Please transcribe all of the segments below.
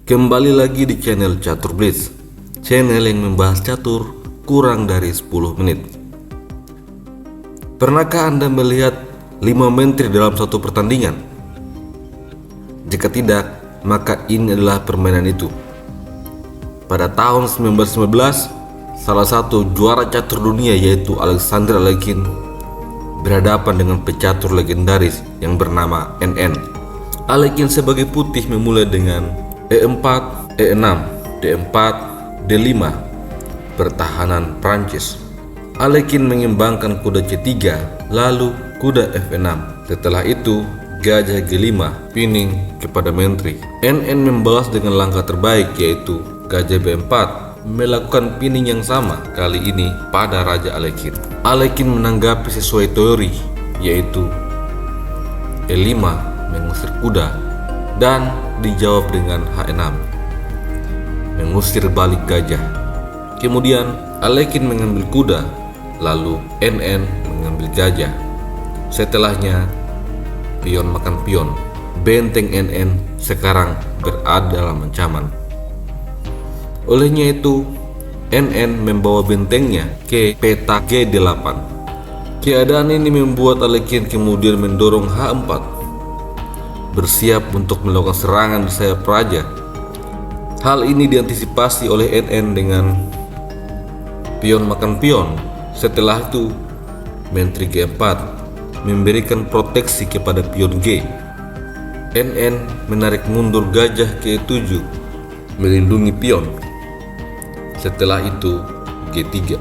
Kembali lagi di channel Catur Blitz, channel yang membahas catur kurang dari 10 menit. Pernahkah Anda melihat 5 menteri dalam satu pertandingan? Jika tidak, maka ini adalah permainan itu. Pada tahun 1919, salah satu juara catur dunia yaitu Alexander Alekhine berhadapan dengan pecatur legendaris yang bernama NN. Alekhine sebagai putih memulai dengan E4, E6, D4, D5, pertahanan Prancis. Alekhine mengembangkan kuda C3, lalu kuda F6. Setelah itu, gajah G5, pining kepada menteri. NN membalas dengan langkah terbaik yaitu gajah B4, melakukan pining yang sama, kali ini pada Raja Alekhine. Alekhine menanggapi sesuai teori, yaitu E5 mengusir kuda, dan dijawab dengan H6 mengusir balik gajah. Kemudian Alekhine mengambil kuda, lalu NN mengambil gajah. Setelahnya pion makan pion. Benteng NN sekarang berada dalam ancaman. Olehnya itu NN membawa bentengnya ke peta G8. Keadaan ini membuat Alekhine kemudian mendorong H4, bersiap untuk melakukan serangan di sayap raja. Hal ini diantisipasi oleh NN dengan pion makan pion. Setelah itu, menteri G4 memberikan proteksi kepada pion G. NN menarik mundur gajah ke E7, melindungi pion. Setelah itu, G3.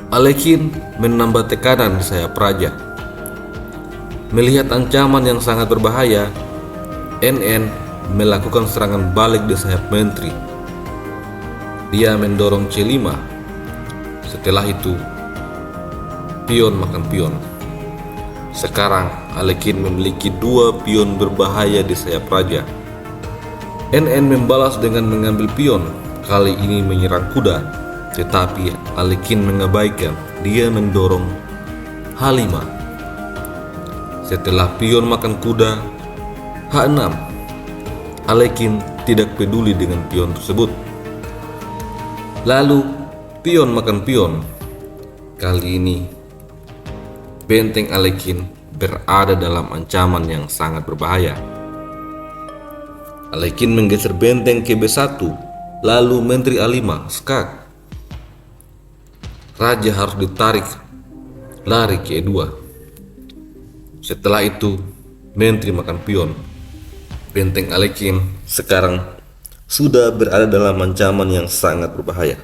Alekhine menambah tekanan di sayap raja. Melihat ancaman yang sangat berbahaya, NN melakukan serangan balik di sayap menteri. Dia mendorong C5. Setelah itu, pion makan pion. Sekarang Alekhine memiliki 2 pion berbahaya di sayap raja. NN membalas dengan mengambil pion, kali ini menyerang kuda, tetapi Alekhine mengabaikan. Dia mendorong H5. Setelah pion makan kuda, H6. Alekhine tidak peduli dengan pion tersebut. Lalu pion makan pion. Kali ini benteng Alekhine berada dalam ancaman yang sangat berbahaya. Alekhine menggeser benteng ke B1, lalu menteri A5 skak. Raja harus ditarik lari ke E2. Setelah itu, menteri makan pion. Benteng Alekhine sekarang sudah berada dalam ancaman yang sangat berbahaya.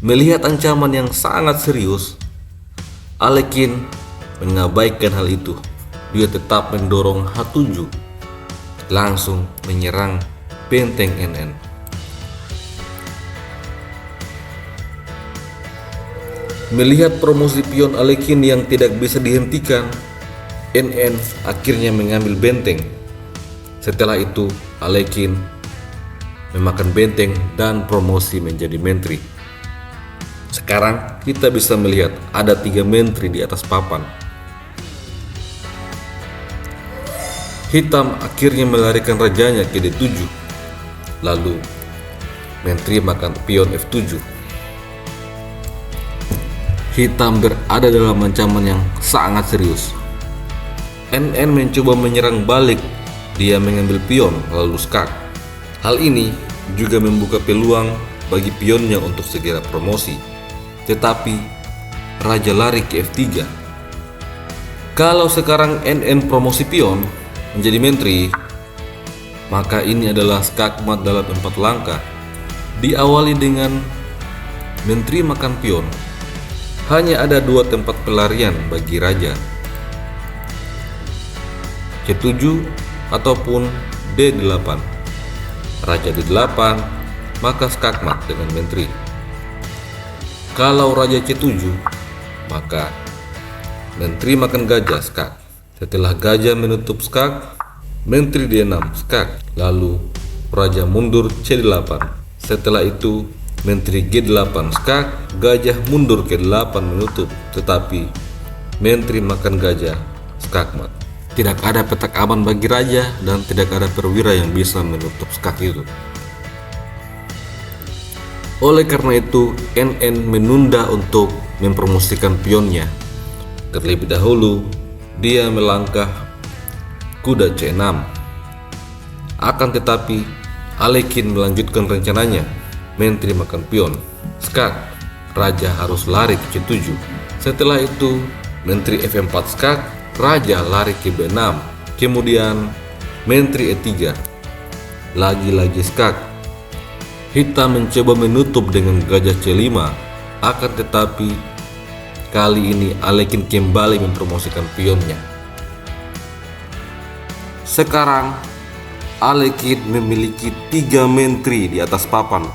Melihat ancaman yang sangat serius, Alekhine mengabaikan hal itu. Dia tetap mendorong H7, langsung menyerang benteng NN. Melihat promosi pion Alekhine yang tidak bisa dihentikan, NN akhirnya mengambil benteng. Setelah itu, Alekhine memakan benteng dan promosi menjadi menteri. Sekarang kita bisa melihat ada 3 menteri di atas papan. Hitam akhirnya melarikan rajanya ke D7. Lalu menteri makan pion F7. Hitam berada dalam ancaman yang sangat serius. NN mencoba menyerang balik. Dia mengambil pion lalu skak. Hal ini juga membuka peluang bagi pionnya untuk segera promosi. Tetapi raja lari ke F3. Kalau sekarang NN promosi pion menjadi menteri, maka ini adalah skakmat dalam 4 langkah. Diawali dengan menteri makan pion. Hanya ada 2 tempat pelarian bagi raja, C7 ataupun D8. Raja D8, maka skakmat dengan menteri. Kalau raja C7, maka menteri makan gajah skak. Setelah gajah menutup skak, menteri D6 skak. Lalu raja mundur C8. Setelah itu menteri G8 skak, gajah mundur ke 8 menutup, tetapi menteri makan gajah skakmat. Tidak ada petak aman bagi raja dan tidak ada perwira yang bisa menutup skak itu. Oleh karena itu, NN menunda untuk mempromosikan pionnya. Terlebih dahulu, dia melangkah kuda C6. Akan tetapi, Alekhine melanjutkan rencananya. Menteri makan pion, skak, raja harus lari ke C7. Setelah itu, menteri F4 skak, raja lari ke B6. Kemudian, menteri E3. Lagi-lagi skak. Hitam mencoba menutup dengan gajah C5. Akan tetapi, kali ini Alekhine kembali mempromosikan pionnya. Sekarang, Alekhine memiliki 3 menteri di atas papan.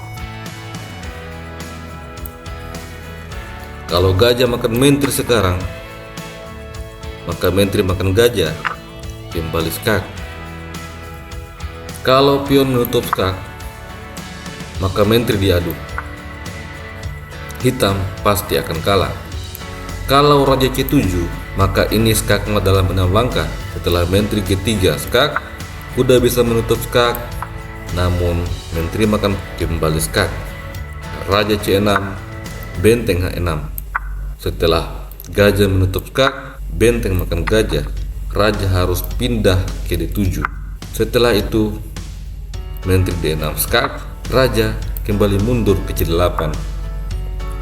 Kalau gajah makan menteri sekarang, maka menteri makan gajah, kembali skak. Kalau pion menutup skak, maka menteri diadu. Hitam pasti akan kalah. Kalau raja C7, maka ini skakmat dalam 6 langkah. Setelah menteri G3 skak, kuda bisa menutup skak, namun menteri makan kembali skak. Raja C6, benteng H6. Setelah gajah menutup skak, benteng makan gajah, raja harus pindah ke D7. Setelah itu, menteri D6 skak, raja kembali mundur ke C8.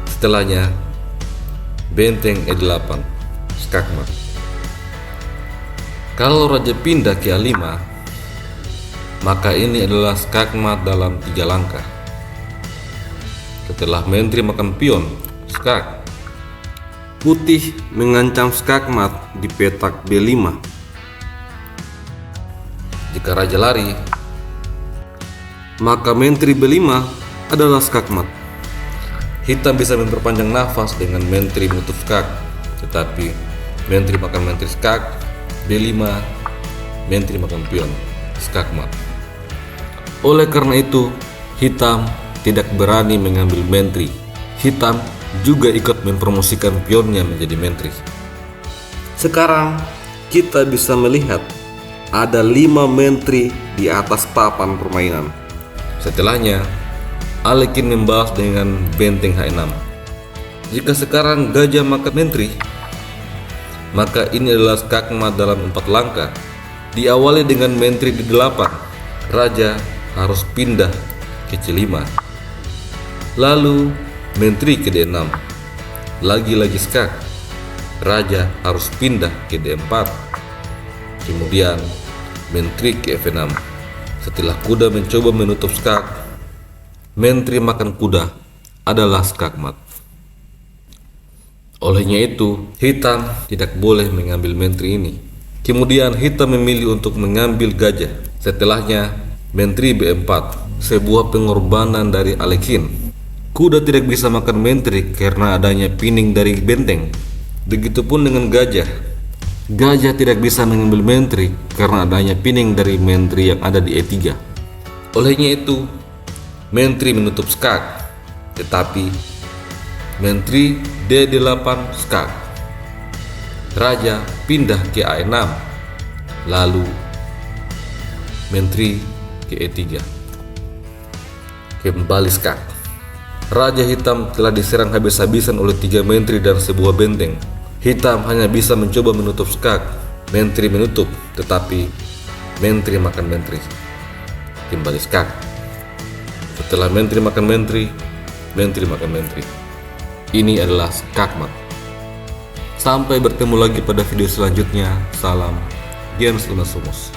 Setelahnya, benteng E8 skakmat. Kalau raja pindah ke A5, maka ini adalah skakmat dalam 3 langkah. Setelah menteri makan pion, skak, putih mengancam skakmat di petak B5. Jika raja lari, maka menteri B5 adalah skakmat. Hitam bisa memperpanjang nafas dengan menteri menutup skak, tetapi menteri makan menteri skak, B5, menteri makan pion, skakmat. Oleh karena itu, hitam tidak berani mengambil menteri. Hitam juga ikut mempromosikan pionnya menjadi menteri. Sekarang kita bisa melihat ada 5 menteri di atas papan permainan. Setelahnya, Alekhine membalas dengan benteng H6. Jika sekarang gajah makan menteri, maka ini adalah skakmat dalam 4 langkah. Diawali dengan menteri di 8, raja harus pindah ke C5. Lalu menteri ke D6, lagi-lagi skak, raja harus pindah ke D4. Kemudian menteri ke F6. Setelah kuda mencoba menutup skak, menteri makan kuda adalah skakmat. Olehnya itu, hitam tidak boleh mengambil menteri ini. Kemudian hitam memilih untuk mengambil gajah. Setelahnya menteri B4, sebuah pengorbanan dari Alekhine. Kuda tidak bisa makan menteri karena adanya pining dari benteng. Begitupun dengan gajah. Gajah tidak bisa mengambil menteri karena adanya pining dari menteri yang ada di E3. Olehnya itu, menteri menutup skak, tetapi menteri D8 skak. Raja pindah ke A6, lalu menteri ke E3. Kembali skak. Raja hitam telah diserang habis-habisan oleh 3 menteri dan sebuah benteng. Hitam hanya bisa mencoba menutup skak. Menteri menutup, tetapi menteri makan menteri. Kembali skak. Setelah menteri makan menteri, menteri makan menteri. Ini adalah skakmat. Sampai bertemu lagi pada video selanjutnya. Salam Gens Lunas Sumus.